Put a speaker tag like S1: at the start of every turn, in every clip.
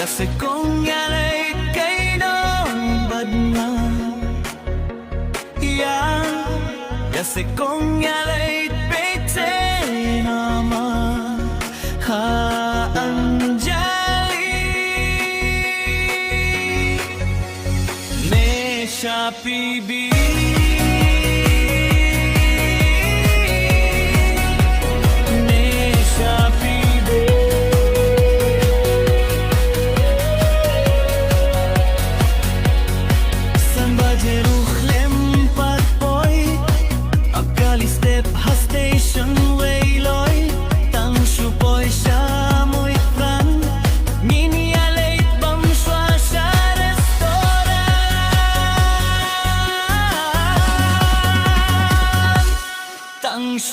S1: Kasi kung yalay kay nong badma yan kasi kung yalay pete nama anjali ne shapibi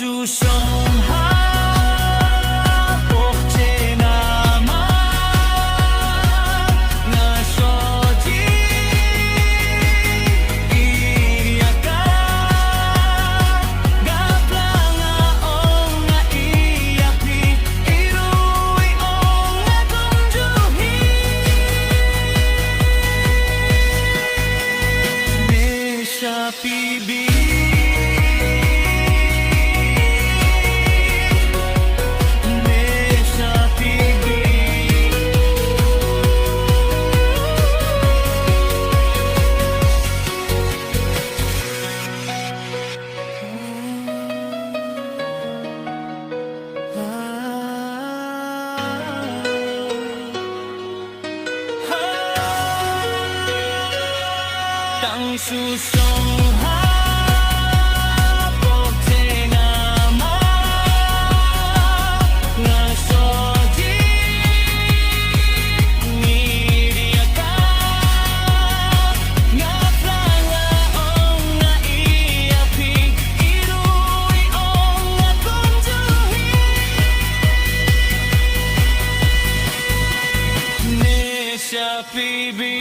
S1: susong hapok nama nga sodi iya ka gaplanga ong nga iyapi irui ong nga kunjuhi ne shapibi Tang susong hapok tinama nga sodi ngiria ka nga planga ong nga iyapi irui ong nga kunjuhi ne shapibi